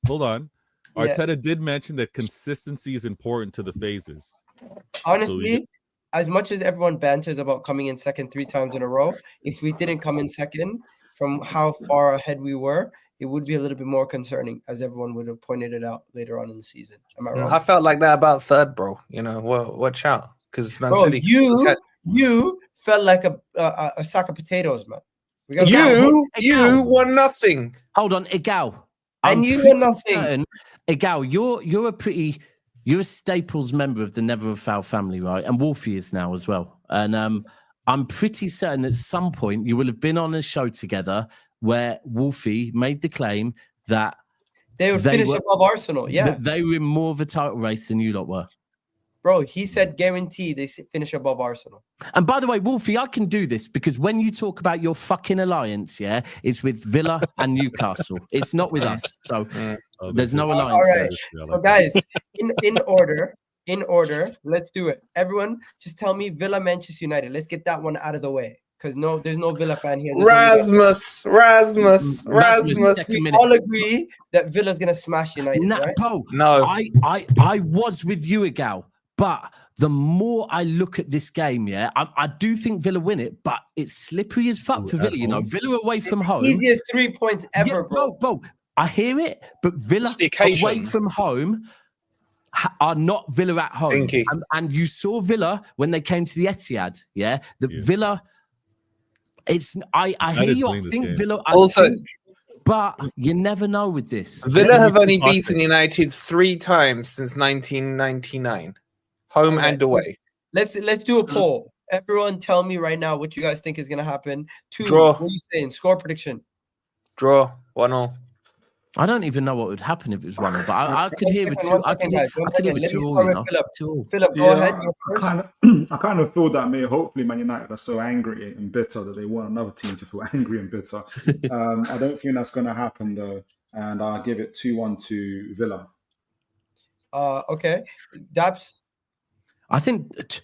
hold on. Arteta did mention that consistency is important to the phases. Honestly, as much as everyone banters about coming in second 3 times in a row, if we didn't come in second from how far ahead we were, it would be a little bit more concerning, as everyone would have pointed it out later on in the season. Am I wrong? I felt like that about third, bro. You know, watch out. Because Man City... You felt like a sack of potatoes, man. You won nothing. Hold on, Egal. And you won nothing. Egal, you're a Staples member of the Never a Foul family, right? And Wolfie is now as well. And I'm pretty certain at some point you will have been on a show together where Wolfie made the claim that they would finish above Arsenal. Yeah, they were in more of a title race than you lot were. Bro, he said guaranteed they finish above Arsenal. And by the way, Wolfie, I can do this because when you talk about your fucking alliance, yeah, it's with Villa and Newcastle. It's not with us. So there's no alliance. All right. So guys, in order, let's do it. Everyone, just tell me Villa, Manchester United. Let's get that one out of the way. Because there's no Villa fan here. Rasmus. We all agree that Villa's gonna smash United, right? Bro, no. I was with you, Egal. But the more I look at this game, yeah, I do think Villa win it, but it's slippery as fuck for Villa. You know, Villa away from home. Easiest 3 points ever, bro. I hear it, but Villa away from home are not Villa at home. And you saw Villa when they came to the Etihad, yeah? Villa, I hear you, I think Villa... But you never know with this. Villa have only beaten United 3 times since 1999. Home and away. Let's do a poll. Everyone tell me right now what you guys think is going to happen. Draw. What are you saying? Score prediction. Draw. 1-1. I don't even know what would happen if it was 1-1, but I could hear it 2. I could hear it 2-2. Philip, go ahead. I kind of feel that hopefully Man United are so angry and bitter that they want another team to feel angry and bitter. I don't think that's going to happen though, and I'll give it 2-1 to Villa. Okay. Dabs? I think, do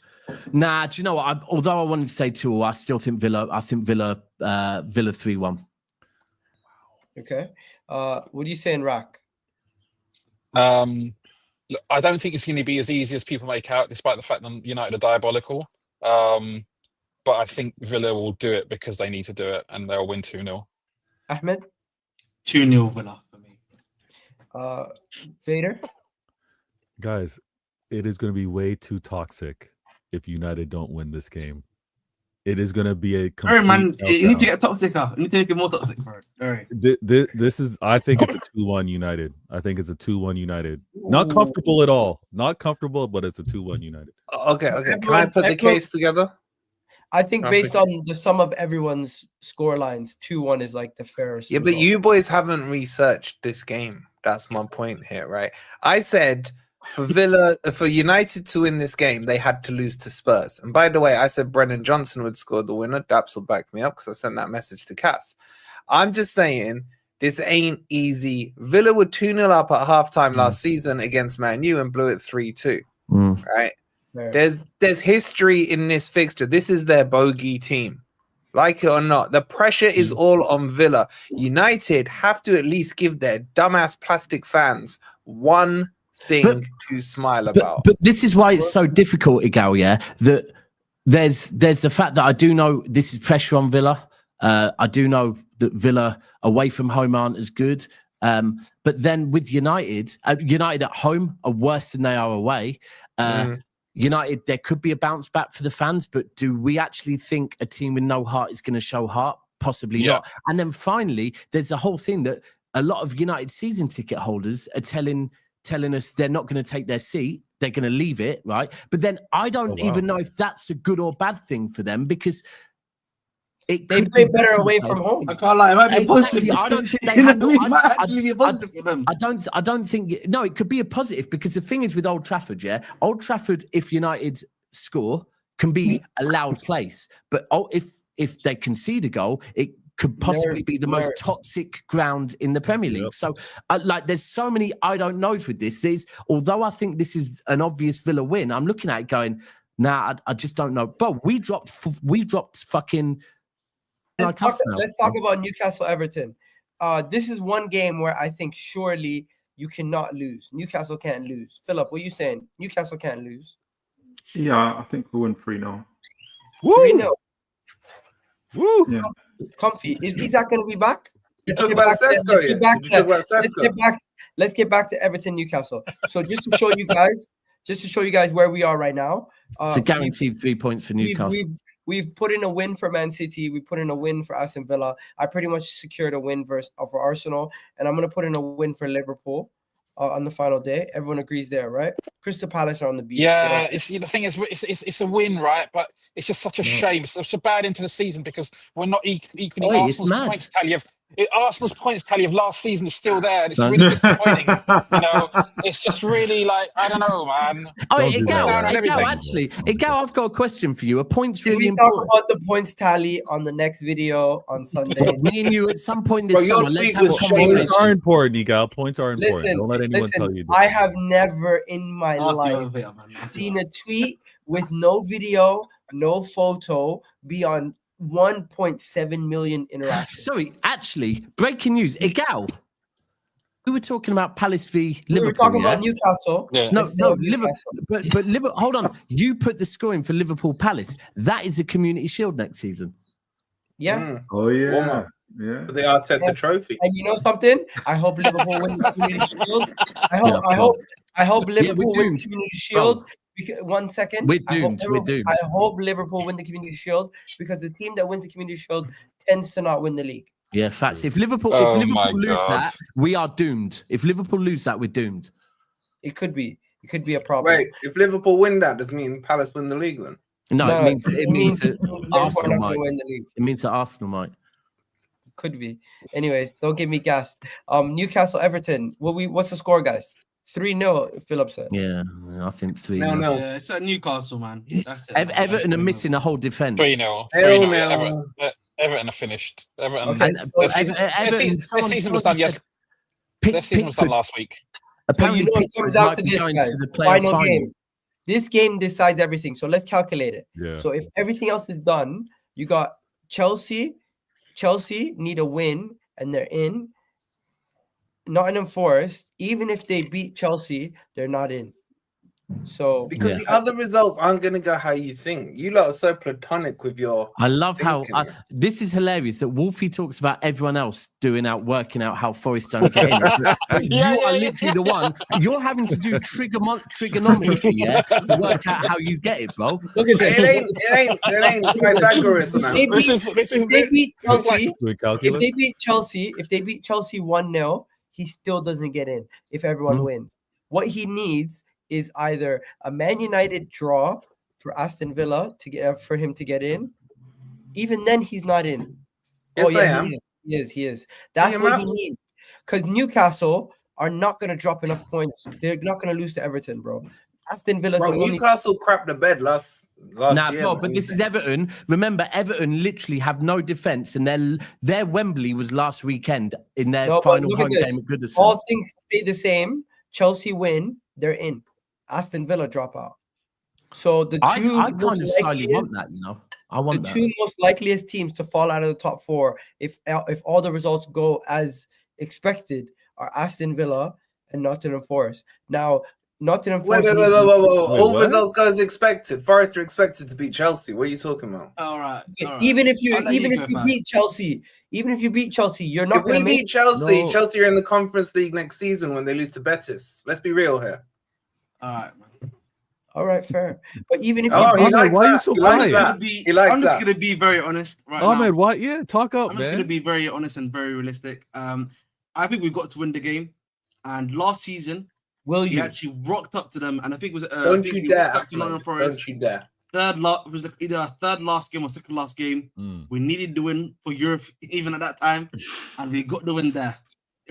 you know what? Although I wanted to say 2-2, I still think Villa. I think Villa 3-1. Okay. What do you say in Rack? I don't think it's going to be as easy as people make out, despite the fact that United are diabolical. But I think Villa will do it because they need to do it, and they'll win 2-0. Ahmed? 2-0 Villa for me. Vader? Guys, it is going to be way too toxic if United don't win this game. It is going to be a complete... All right, man. You need to get toxicer. You need to make it more toxic, bro. All right. This is... I think it's a 2-1 United. I think it's a 2-1 United. Not comfortable at all. Not comfortable, but it's a 2-1 United. Okay. Can I put the case together? I think based on the sum of everyone's score lines, 2-1 is like the fairest. Yeah, but you boys haven't researched this game. That's my point here, right? I said... for United to win this game, they had to lose to Spurs. And by the way, I said Brennan Johnson would score the winner. Daps will back me up because I sent that message to Cass. I'm just saying this ain't easy. Villa were 2-0 up at halftime last season against Man U and blew it 3-2. Right? There's history in this fixture. This is their bogey team. Like it or not, the pressure is all on Villa. United have to at least give their dumbass plastic fans one thing to smile about. But this is why it's so difficult, Egal, yeah? That there's the fact that I do know this is pressure on Villa. I do know that Villa away from home aren't as good. But then with United at home are worse than they are away. United, there could be a bounce back for the fans, but do we actually think a team with no heart is going to show heart? Possibly not. And then finally, there's a whole thing that a lot of United season ticket holders are telling us they're not going to take their seat, they're going to leave it, right? But then I don't even know if that's a good or bad thing for them because they play better away from home. I can't lie, it might be positive. I don't think they have. I don't think. No, it could be a positive because the thing is with Old Trafford, yeah, Old Trafford, if United score, can be a loud place, but if they concede a goal, it could possibly be the most toxic ground in the Premier League. So, there's so many I don't knows with this. Although I think this is an obvious Villa win, I'm looking at it going, I just don't know. But we dropped fucking. Let's talk about Newcastle Everton. This is one game where I think surely you cannot lose. Newcastle can't lose. Philip, what are you saying? Newcastle can't lose. Yeah, I think we'll win 3-0. 3-0. Woo! Yeah. Comfy. Is Isak going to be back? You talk about Sesko, yeah? Did you talk about Sesko? Let's get back to Everton Newcastle. So just to show you guys where we are right now. It's a guaranteed 3 points for Newcastle. We've put in a win for Man City. We put in a win for Aston Villa. I pretty much secured a win for Arsenal, and I'm going to put in a win for Liverpool on the final day. Everyone agrees there, right? Crystal Palace are on the beach. Yeah, the thing is, it's a win, right? But it's just such a shame. It's such a bad into the season because we're not equaling Arsenal's points tally of. Arsenal's points tally of last season is still there, and it's really disappointing. It's just really like, I don't know, man. Egal, I've got a question for you. Are points really important? Talk about the points tally on the next video on Sunday. Me and you at some point this summer, let's have a conversation. Points are important, Egal. Points are important. Listen, don't let anyone tell you. I have never in my life seen a tweet with no video, no photo be on 1.7 million interactions. Sorry, actually, breaking news. Egal, we were talking about Palace v Liverpool. We were talking about Newcastle. Yeah. No, Liverpool. But Liverpool. Hold on, you put the score in for Liverpool Palace. That is a Community Shield next season. Yeah. Oh yeah. Yeah. For the Arteta Trophy. And you know something? I hope Liverpool win the Community Shield. I hope Liverpool win the Community Shield. 1 second. We're doomed. I hope Liverpool win the Community Shield because the team that wins the Community Shield tends to not win the league. Yeah, facts. If Liverpool lose that, we are doomed. If Liverpool lose that, we're doomed. It could be a problem. Wait, if Liverpool win that, does it mean Palace win the league then? No, it means that Arsenal might win the league. It means that Arsenal might. Could be. Anyways, don't get me gassed. Newcastle Everton. What's the score, guys? 3-0, Philip said. Yeah, I think 3-0. No. Yeah, it's at Newcastle, man. That's it. Everton are missing a whole defence. 3-0. Everton are finished. Everton. Okay, Their season was done. Their season was done last week. Apparently, it comes down to this, guys. The final game. This game decides everything. So let's calculate it. Yeah. So if everything else is done, you got Chelsea. Chelsea need a win, and they're in. Nottingham Forest, even if they beat Chelsea, they're not in. So because the other results aren't going to go how you think. You lot are so platonic with your. I love how this is hilarious that Wolfie talks about everyone else working out how Forest don't get in. You are literally the one. You're having to do trigonometry, to work out how you get it, bro. Look at this. It ain't Pythagoras, man. If they beat Chelsea 1-0, he still doesn't get in if everyone wins. What he needs is either a Man United draw for Aston Villa for him to get in. Even then, he's not in. Yes, I am. He is. That's what he needs. Because Newcastle are not going to drop enough points. They're not going to lose to Everton, bro. Aston Villa. Newcastle crapped the bed last year. Bro, but this is Everton. Remember, Everton literally have no defence, and their Wembley was last weekend in their final home game at Goodison. All things stay the same. Chelsea win, they're in. Aston Villa drop out. So the two I kind of slightly want that, I want the two most likeliest teams to fall out of the top four, if all the results go as expected, are Aston Villa and Nottingham Forest. Now, Nottingham Forest. Wait. All results go as expected. Forest are expected to beat Chelsea. What are you talking about? All right. Even if you beat Chelsea, you're not going to beat Chelsea. Chelsea are in the Conference League next season when they lose to Betis. Let's be real here. All right, man. All right, fair. But even if why are you so quiet? I'm just going to be very honest right now. Ahmed, what? Yeah, talk up, I'm just going to be very honest and very realistic. I think we've got to win the game. And last season, we actually rocked up to them. And I think it was Don't you dare. Third last game or second last game. We needed the win for Europe even at that time. And we got the win there.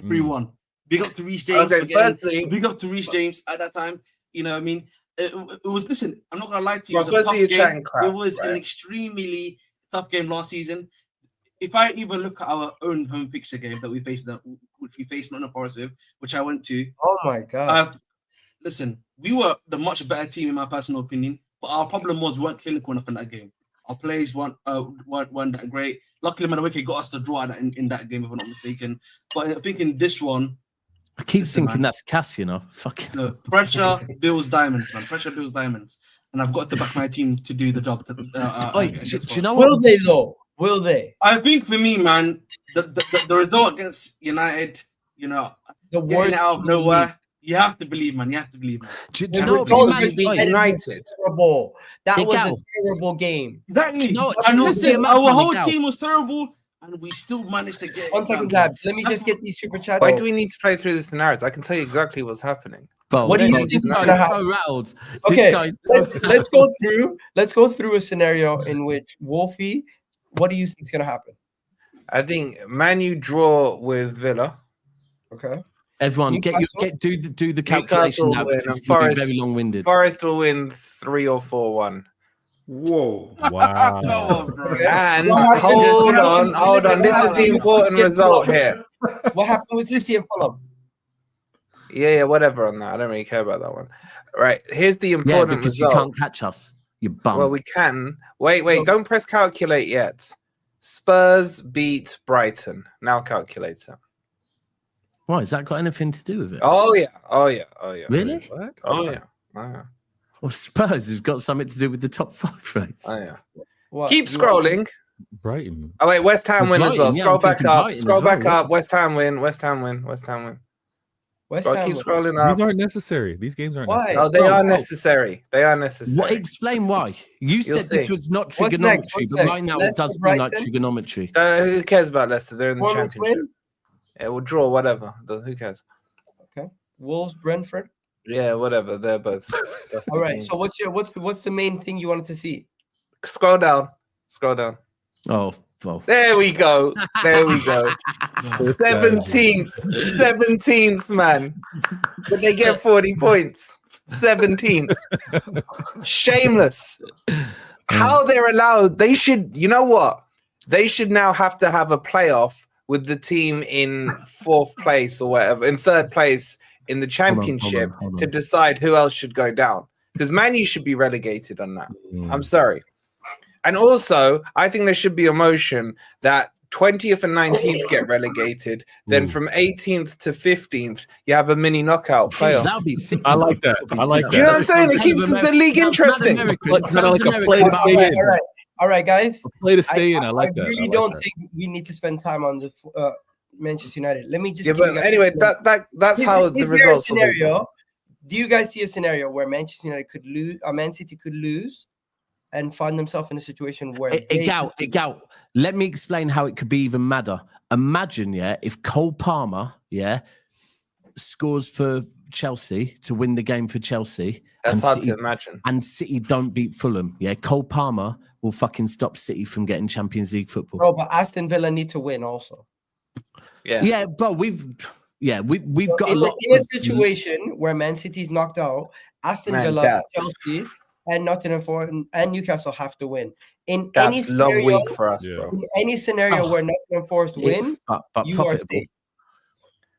3-1. Big up to Reece James. Big up to Reece James at that time. You know what I mean? It was, listen, I'm not going to lie to you. It was a tough game. It was an extremely tough game last season. If I even look at our own home fixture game that we faced Nottingham Forest with, which I went to. Oh my God. Listen, we were the much better team in my personal opinion, but our problem was we weren't clinical enough in that game. Our plays weren't that great. Luckily, Madueke got us the draw in that game, if I'm not mistaken. But I think in this one, I keep Listen, thinking man. that's Cass, you know. Fucking No, pressure builds diamonds, man. Pressure builds diamonds. And I've got to back my team to do the job. Wait, against do you know Forest. what? Will they though? Will they? I think for me, man, the result against United, you know, The getting worst it out of team in the league. nowhere, you have to believe, man. You have to believe, man. Do The you know what? result Man, against beat United was United. terrible. That was a Egal. terrible game. Exactly. Do you know what- And do you know what listen, the our amount whole of team was terrible, and we still managed to get. 1 it second, done. Gabs. Let me just get these super chats. Why do we need to play through the scenarios? I can tell you exactly what's happening. Bro, What do you bro, think this is guy's gonna so rattled. Okay, This guy's so let's go through. Let's go through a scenario in which Wolfie. What do you think is gonna happen? I think Man U draw with Villa. Okay. Everyone, Newcastle? do the Newcastle calculation now. win Because and it's going to be Forest- very long-winded. Forest will win 3 or 4-1. Whoa. Wow. Come on, bro. And What happened? hold What on, happened? hold on. This is the important result here. What happened with City and Fulham? Yeah, whatever on that. I don't really care about that one. Right, here's the Yeah, important because result. you can't catch us. You bum. Well, we can. Wait, So- don't press calculate yet. Spurs beat Brighton. Now calculator. Why, has that got anything to do with it? Oh yeah. Really? What? Oh yeah. Oh yeah. Well, Spurs has got something to do with the top 5 race. Oh yeah. What? Keep You- scrolling. Brighton. Oh wait, West Ham Well, win as well. Brighton, yeah, Scroll I'm back thinking up. Brighton Scroll as well, back yeah. up. West Ham win. West Ham win. West Ham win. West Go, Ham keep win. scrolling up. These aren't necessary. These games aren't Why? necessary. Oh, they Bro, are bro. necessary. They are necessary. What? Explain why. You said this see. was not What's trigonometry, next? What's but next? right now Leicester, it does seem like Brighton? trigonometry. Who cares about Leicester? They're in the Bournemouth championship. win? Yeah, we'll draw whatever. Who cares? Wolves, Brentford. Yeah, whatever. They're both. dusty All right. teams. So what's the main thing you wanted to see? Scroll down. Scroll down. Oh, well. There we go. There we go. 17th, man. But they get 40 points. 17th. Shameless. How they're allowed? They should. You know what? They should now have to have a playoff with the team in 4th place or whatever, in 3rd place in the championship hold on. to decide who else should go down. Because Man U should be relegated on that. I'm sorry. And also, I think there should be a motion that 20th and 19th get relegated. Then from 18th to 15th, you have a mini knockout playoff. That would be sick. I like that. I like Do you know what I'm that. saying? It keeps the league interesting. Kind of like a play to stay in. All right, guys. Play to stay in. I like that. I really like don't that. think we need to spend time on the Manchester United. Let me just. Yeah, give you but guys anyway, a that's how the there a results will be. scenario? Do you guys see a scenario where Manchester United could lose, or Man City could lose, and find themselves in a situation where Egal, let me explain how it could be even madder. Imagine, if Cole Palmer, scores for Chelsea to win the game for Chelsea. That's and hard City, to imagine. And City don't beat Fulham. Cole Palmer will fucking stop City from getting Champions League football. No, but Aston Villa need to win also. Yeah, bro, we've got a in lot. a situation where Man City's knocked out, Aston Villa, Chelsea, and Nottingham Forest and Newcastle have to win. In any that's long scenario, week for us, bro. in any scenario where Nottingham Forest win, but you are profitable. safe.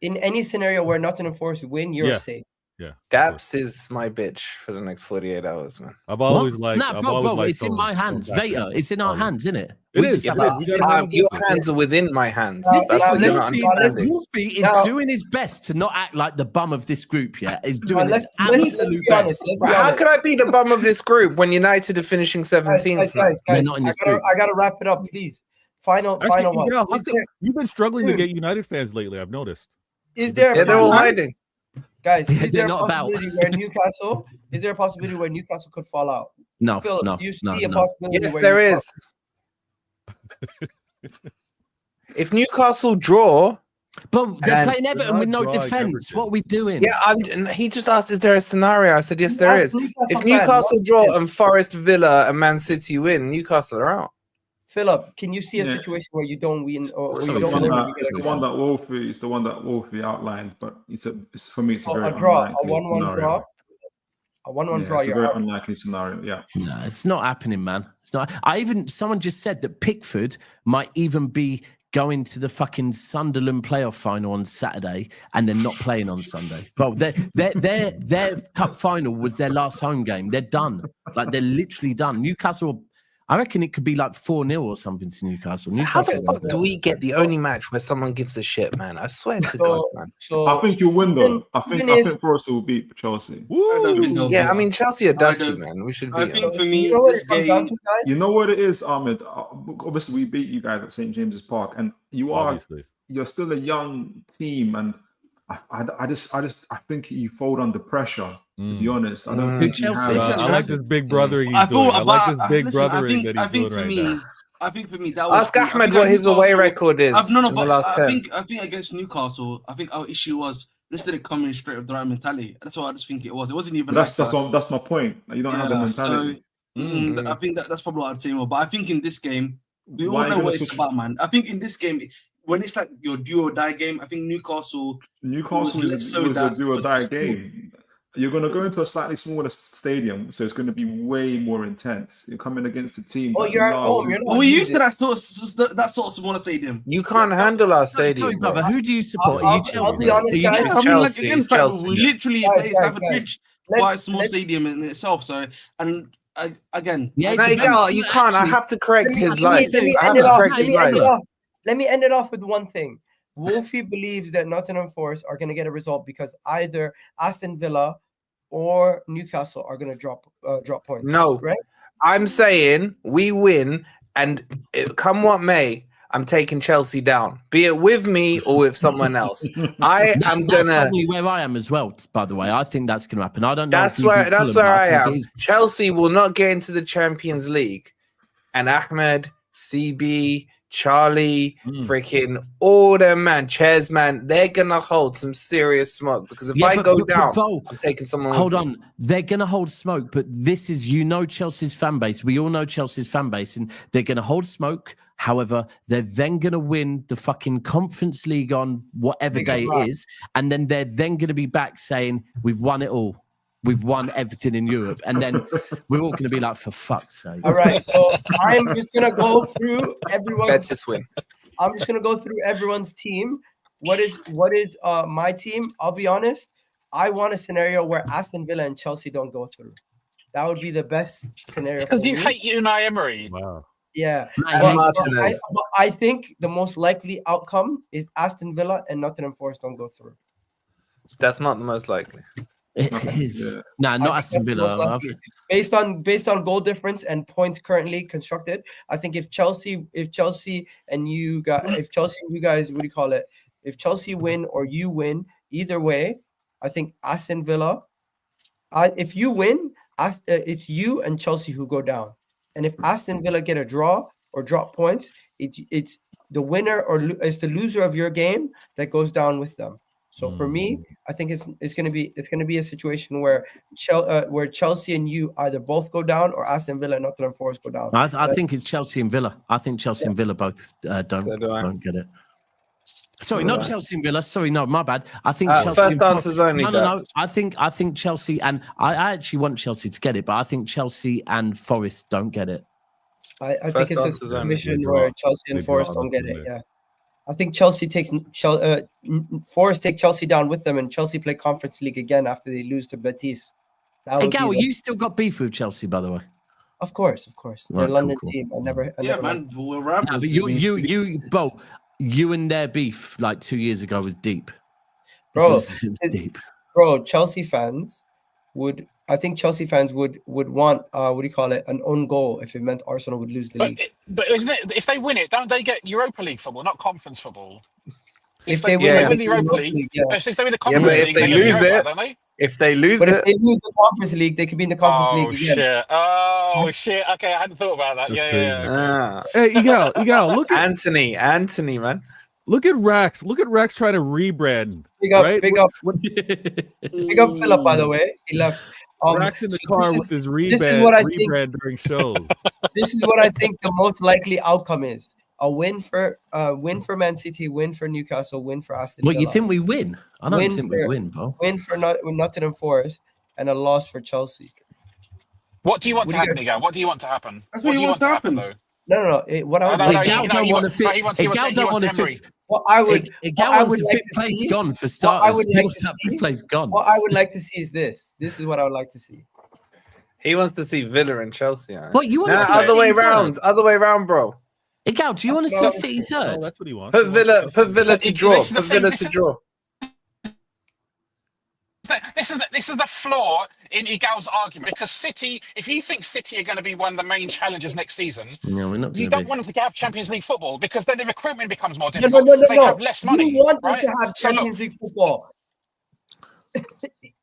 In any scenario where Nottingham Forest win, you're safe. Yeah. Daps is my bitch for the next 48 hours, man. I've always liked. Nah, bro, it's in my hands. Vader, it's in our hands, isn't it? It is. Your hands are within my hands. That's now what you're not understanding. Wolfie is doing his best to not act like the bum of this group. Is doing his let's absolute be honest. best. How could I be the bum of this group when United are finishing 17th? Guys, They're not in this group. I gotta wrap it up, please. Final one. Yeah, you've been struggling to get United fans lately. I've noticed. Is there? Yeah, they're all hiding. Guys, is there They're a not possibility where Newcastle? Is there a possibility where Newcastle could fall out? No, Phil, no, do you no, see a no. possibility? Yes, where there Newcastle- is. If Newcastle draw, But they're And playing Everton with no draw like defense. Everton. What are we doing? yeah, he just asked, is there a scenario? I said, yes, there is. Newcastle If fan, Newcastle what- draw and Forest, Villa, and Man City win, Newcastle are out. Philip, can you see a Yeah. situation where you don't win or It's you the don't one win? that, it's the one that Wolfie outlined, but it's for me. It's a very A draw, a unlikely 1-1 scenario. draw. A 1-1 draw. It's a You're very out. unlikely scenario. Yeah. No, it's not happening, man. It's not. Someone just said that Pickford might even be going to the fucking Sunderland playoff final on Saturday, and they're not playing on Sunday. Bro, their cup final was their last home game. They're done. Like, they're literally done. Newcastle. I reckon it could be like 4-0 or something to Newcastle. How the Newcastle fuck do we get the only match where someone gives a shit, man? I swear to God, man. I think you'll win though. I think Forest will beat Chelsea. Yeah, I mean Chelsea are dusty, man. We should I beat think them. for me, this game. You know what it is, Ahmed? Obviously, we beat you guys at St James's Park, and you're still a young team, and I think you fold under pressure. To be honest, I don't think you have. I like this big brothering he's doing. I like this big brothering that he's doing right now. I think for me that was. Ask Ahmed what his away record is. in the last 10. I think against Newcastle, I think our issue was this didn't come in straight with the right mentality. That's what I just think it was. It wasn't even. That's my point. You don't have the mentality. So, I think that's probably what I'd say more. But I think in this game, we all know what it's about, man. I think in this game, when it's like your do or die game, I think Newcastle is a do or die game. You're going to go into a slightly smaller stadium, so it's going to be way more intense. You're coming against a team. You're at home. We're used to that sort of smaller stadium. You can't handle our stadium. Sorry, brother. Who do you support? Are you Chelsea? We literally play Trafford Bridge, quite a small stadium in itself. So, and again, you can't. I have to correct his life. Let me end it off with one thing. Wolfie believes that Nottingham Forest are going to get a result because either Aston Villa or Newcastle are going to drop points. No, right? I'm saying we win, and come what may, I'm taking Chelsea down, be it with me or with someone else. That's certainly where I am as well. By the way, I think that's going to happen. I don't know. That's where I am. Chelsea will not get into the Champions League, and Ahmed, CB, Charlie, freaking all them man, chairs man, they're gonna hold some serious smoke because if I go down, I'm taking someone. Hold on, they're gonna hold smoke, but this is Chelsea's fan base. We all know Chelsea's fan base, and they're gonna hold smoke. However, they're then gonna win the fucking Conference League on whatever day it is, and then they're then gonna be back saying we've won it all. We've won everything in Europe, and then we're all going to be like, for fuck's sake. All right, so I'm just going to go through everyone's. Let's just win. I'm just going to go through everyone's team. What is my team? I'll be honest. I want a scenario where Aston Villa and Chelsea don't go through. That would be the best scenario. Because you hate Unai Emery. Wow. Yeah. I think the most likely outcome is Aston Villa and Nottingham Forest don't go through. That's not the most likely. It is. Not Aston Villa. Based on goal difference and points currently constructed, I think if Chelsea and you guys, what do you call it? If Chelsea win or you win, either way, I think Aston Villa. If you win, it's you and Chelsea who go down, and if Aston Villa get a draw or drop points, it's the winner or it's the loser of your game that goes down with them. So for me, I think it's gonna be a situation where Chelsea and you either both go down or Aston Villa and Nottingham Forest go down. I think it's Chelsea and Villa. I think Chelsea and Villa both don't get it. Sorry, not Chelsea and Villa. Sorry, no, my bad. I think Chelsea first answer's only. No. I think Chelsea and I actually want Chelsea to get it, but I think Chelsea and Forest don't get it. I think it's a situation where Chelsea and Forest don't get it. Yeah. I think Forest take Chelsea down with them, and Chelsea play Conference League again after they lose to Betis. Egal, you still got beef with Chelsea, by the way. Of course. They're a London team. I never. Man, we're rappers. You and their beef like 2 years ago was deep, bro. Deep, bro. Chelsea fans would want what do you call it, an own goal if it meant Arsenal would lose the league. But isn't it, if they win it, don't they get Europa League football, not conference football? If they win the Europa League, if they win the Conference League, if they lose it, don't they? If they lose the Conference League, they could be in the Conference League again. Shit. Okay, I hadn't thought about that. Yeah. Hey, Egal, look at Anthony, man. Look at Rex. Look at Rex trying to rebrand. Big up Philip, by the way. He left. Rex in the car with his rebrand during shows. This is what I think the most likely outcome is. A win for Man City, win for Newcastle, win for Aston Villa. What, you think we win? I don't think we win, bro. Win for Nottingham Forest and a loss for Chelsea. What do you want to happen, Egal? What do you want to happen? That's what he wants to happen, though. No. What I would Egal don't want to fit. Egal don't want to fit. What I would fifth place gone for starters. Fifth place gone. What I would like to see is this. This is what I would like to see. He wants to see Villa and Chelsea. What you want to see? Other way City round. third? Other way round, bro. Egal, do you want to see City Oh, third? that's what he wants. Put Villa to draw. This is the Put thing, Villa to draw. This is the flaw in Egal's argument, because City, if you think City are going to be one of the main challengers next season, No, we're not. you don't want them to have Champions League football, because then the recruitment becomes more No, difficult. no, no, no, They no. have less money. You want them right? to have So look, Champions League football.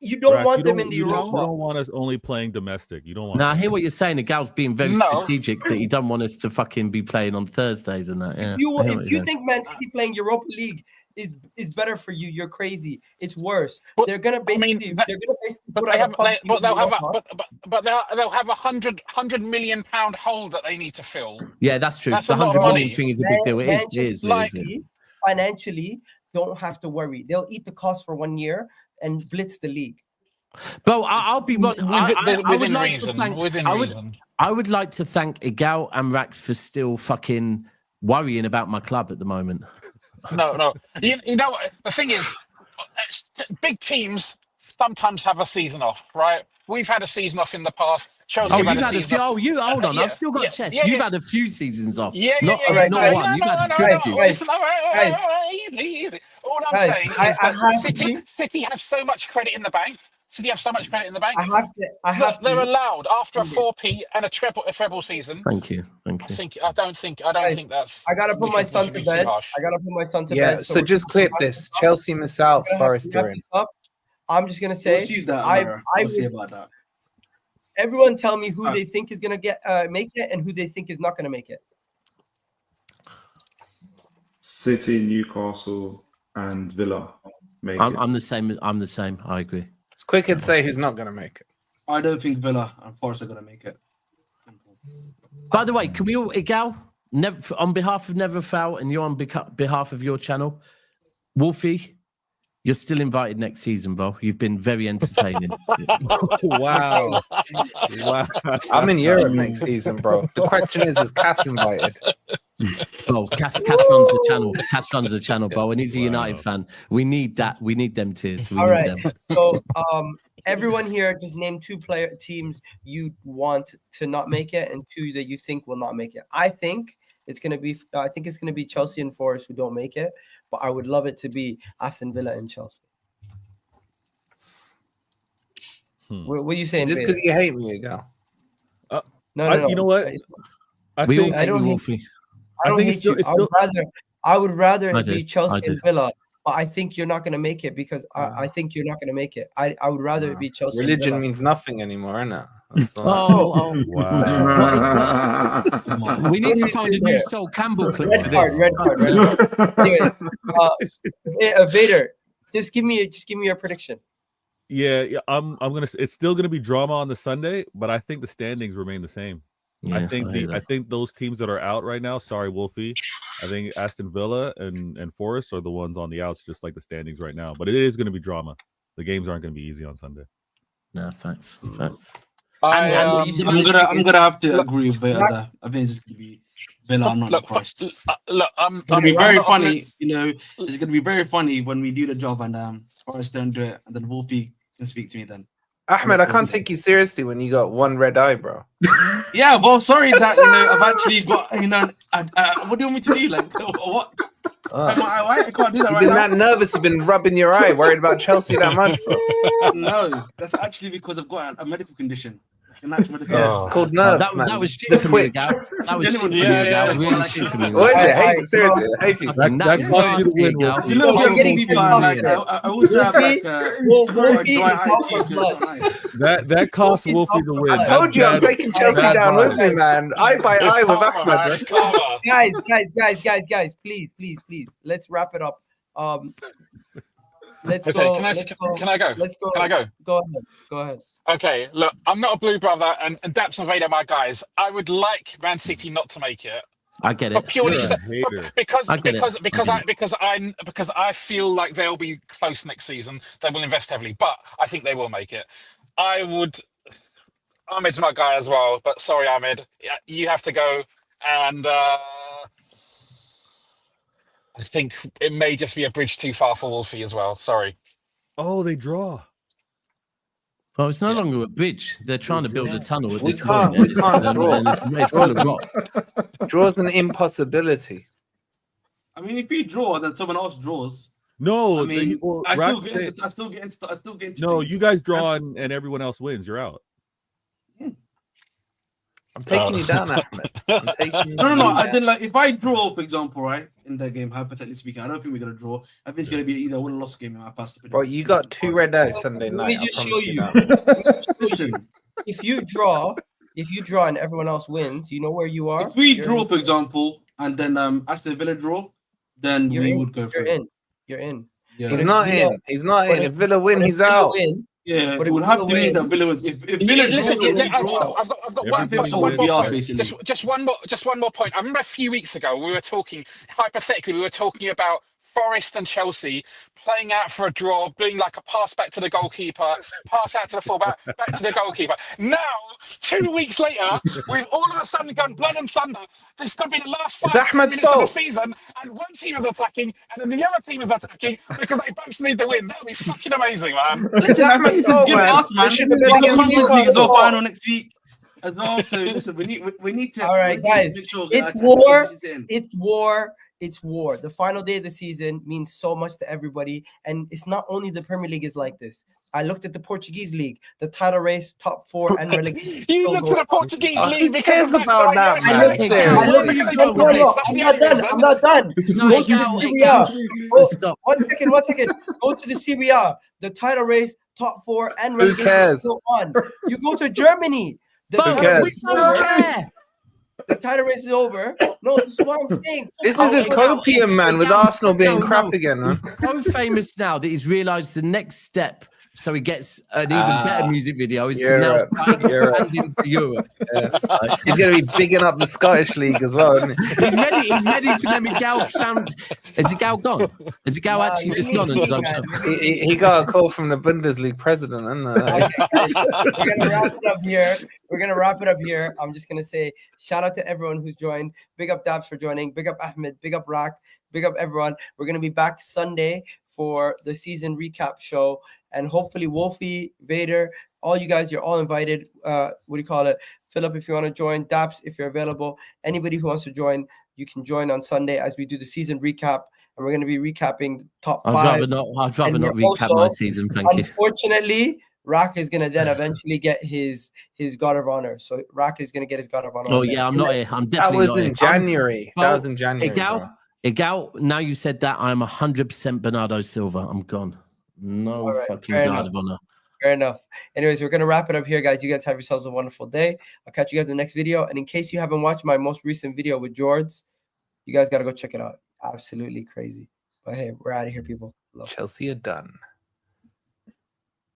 You don't Brax, want you them don't- in the you don't- Europa. You don't want us only playing domestic. You don't want. Now I hear what you're saying. Egal's being very No. strategic that he don't want us to fucking be playing on Thursdays and that. Yeah. If you, I hear what if you're you saying. think Man City playing Europa League is better for you, you're crazy. It's worse. But, They're gonna basically but put they out have, a pub team in they'll have Europa. they'll have £100 million hole that they need to fill. Yeah, that's true. That's the a lot of 100 million money. thing is a big deal. It is. It is. It is. City financially don't have to worry. They'll eat the cost for 1 year and blitz the league. But I'll be right. I would Within like reason. to thank. Within I would. reason. I would like to thank Egal and Rax for still fucking worrying about my club at the moment. No. You know what? The thing is, big teams sometimes have a season off, right? We've had a season off in the past. Chelsea Oh, have you've had had a a season few. off. Oh, you hold on. Yeah, I've still got yeah, chest. yeah, You've yeah. had a few seasons off. Yeah, not yeah. not one. No, You've had a guys, few. listen, guys. easy. All I'm Guys, saying I is that have City have so much credit in the bank. City have so much credit in the bank. I have They're to. allowed after a 4P and a treble season. Thank you. Thank you. I don't think that's. I gotta put my son to bed. I gotta put my son to Yeah, bed. so just clip this. Chelsea miss out, we're gonna have Forest to are wrap in. this up. I'm just gonna We'll say, see that. I We'll see would- about that. everyone tell me who they think is gonna make it and who they think is not gonna make it. City, Newcastle, and Villa make it. I'm the same. I'm the same. I agree. It's quick to say who's not going to make it. I don't think Villa and Forest are going to make it. Simple. By the way, can we all, Egal, never, on behalf of Never Foul and you on behalf of your channel, Wolfie, you're still invited next season, bro. You've been very entertaining. Wow. Wow. I'm in Europe next season, bro. The question is Cass invited? Oh, Cass runs the channel. Cass runs the channel, bro. And he's a United fan. We need that. We need them tears. We All need right. them. So everyone here, just name two teams you want to not make it and two that you think will not make it. I think it's gonna be Chelsea and Forest who don't make it, but I would love it to be Aston Villa and Chelsea. What are you saying? Is this Vader? because you hate me, Egal? No. You know what? I We all think I hate don't you, hate Wolfie. I don't think hate it's still- you. it's still- I would rather I it be did. I Chelsea did. and Villa, but I think you're not going to make it because I think you're not going to make it. I would rather it be Chelsea. and Religion Villa. means nothing anymore, innit? That's all. Oh, wow. we need to find a new Sol Campbell clip for this. Red card. Anyways, Vader, just give me your prediction. Yeah, I'm gonna. It's still gonna be drama on the Sunday, but I think the standings remain the same. I think those teams that are out right now. Sorry, Wolfie. I think Aston Villa and Forest are the ones on the outs, just like the standings right now. But it is gonna be drama. The games aren't gonna be easy on Sunday. No, thanks. Thanks. I'm gonna have to agree with Villa there. I think it's gonna be Villa. I'm not impressed. I'm It's gonna be very funny. You know, it's gonna be very funny when we do the job and Forest don't do it, and then Wolfie can speak to me then. Ahmed, I can't take you seriously when you got one red eye, bro. Yeah, well, sorry that I've actually got what do you want me to do? Like what? I can't do that You've right been now. that nervous. You've been rubbing your eye, worried about Chelsea that much, bro. No, that's actually because I've got a medical condition. An actual medical It's called nerves, that man. was shit The for me, twitch. Egal. That was shit for me, Yeah, Egal. Really shit for me. What is it? I- Hey, seriously, hey, That cost you the win, It's a Wolfie. little bit I'm getting wonky, fun. but I also have like Wolfie dry is eye off too, of so blood. it's not nice. That cost Wolfie the win. I told you I'm That's taking Chelsea bad down vibes. with me, man. Eye by eye with Ahmed. It's karma. Guys, please, let's wrap it up. Let's Okay, go. can I go? Let's go. Can I go? Go ahead. Okay, look, I'm not a blue brother, and Daps and Vader are my guys. I would like Man City not to make it. I get For it. purely You're a hater. because I get it. because I feel like they'll be close next season. They will invest heavily, but I think they will make it. Ahmed's my guy as well, but sorry, Ahmed, you have to go, and I think it may just be a bridge too far for Wolfie as well. Sorry. Oh, they draw. Well, it's no longer a bridge. They're trying to build a tunnel at We this can't- point. we can't draw. And it's full of rock. Draw's an impossibility. I mean, if he draws and someone else draws, No, I mean, I still get into. No, you guys draw and everyone else wins. You're out. I'm taking you down, Ahmed. I'm taking you No. I down. did like if I draw, for example, right in the game, hypothetically speaking, I don't think we're gonna draw. I think it's gonna be either a win or loss game in my past. Bro, you got 2 red eyes Sunday Let me night. I just show promise you you. that. Listen, if you draw and everyone else wins, you know where you are. If we You're draw, in. for example, and then Aston Villa draw, then You're we in. would go You're for it. in. You're in. Yeah. He's not Villa- in. He's not but in. If Villa win, but he's Villa out. win, Yeah, But it if would have Villa to mean win- that Villa was. If Villa Listen, draws, then we I've draw. got one Every point. Villa would win, be out, okay. basically. Just one more point. I remember a few weeks ago we were talking hypothetically. We were talking about Forest and Chelsea playing out for a draw, being like a pass back to the goalkeeper, pass out to the fullback, back to the goalkeeper. Now, 2 weeks later, we've all of a sudden gone blood and thunder. This could be the last It's 5 Ahmed's minutes of the fault. season, and one team is attacking, and then the other team is attacking because they both need the win. That would be fucking amazing, man. It's Ahmed's fault, Give man. us, man. They should have been We've got against Conference League as well, Newcastle. final next week as well. So listen, we need to. All right, we need to guys, make sure it's that war. this is in. It's war. It's war. The final day of the season means so much to everybody. And it's not only the Premier League is like this. I looked at the Portuguese league, the title race, top 4, and relegation. You look to the Portuguese Who league because cares of about that, guy. man? Yes, Seriously. yes, because they don't win this. That's I'm the not only done. reason. I'm not done. No, Go to the Serie A. Stop. One second. Go to the Serie A. The title race, top 4, and Who relegation cares? is still on. You go to Germany. The Who title cares? race is over. The title race is over. No, this is what I'm saying. This is his copium, man, with Arsenal being crap again, man. He's so famous now that he's realised the next step, so he gets an even better music video, is to now Europe. expand into Europe. Yes. He's going to be bigging up the Scottish League as well, isn't he? He's ready for them Egal sound. Has Egal gone? Has Egal actually just gone? He got a call from the Bundesliga president, isn't it? We're gonna wrap it up here. I'm just gonna say shout out to everyone who's joined. Big up Dabs for joining. Big up Ahmed. Big up Rak. Big up everyone. We're gonna be back Sunday for the season recap show, and hopefully Wolfie, Vader, all you guys, you're all invited. Philip, if you want to join. Dabs, if you're available. Anybody who wants to join, you can join on Sunday as we do the season recap, and we're gonna be recapping the top 5. I'd rather not recap my season. Thank you. Unfortunately, Rak is gonna then eventually get his God of Honor. So Rak is gonna get his God of Honor. Oh yeah, I'm not here. I'm definitely That was not in here. January. That was in January. Egal, now you said that, I'm 100% Bernardo Silva. I'm gone. No fucking God of Honor. Fair enough. Anyways, we're gonna wrap it up here, guys. You guys have yourselves a wonderful day. I'll catch you guys in the next video. And in case you haven't watched my most recent video with George, you guys gotta go check it out. Absolutely crazy. But hey, we're out of here, people. Love. Chelsea are done.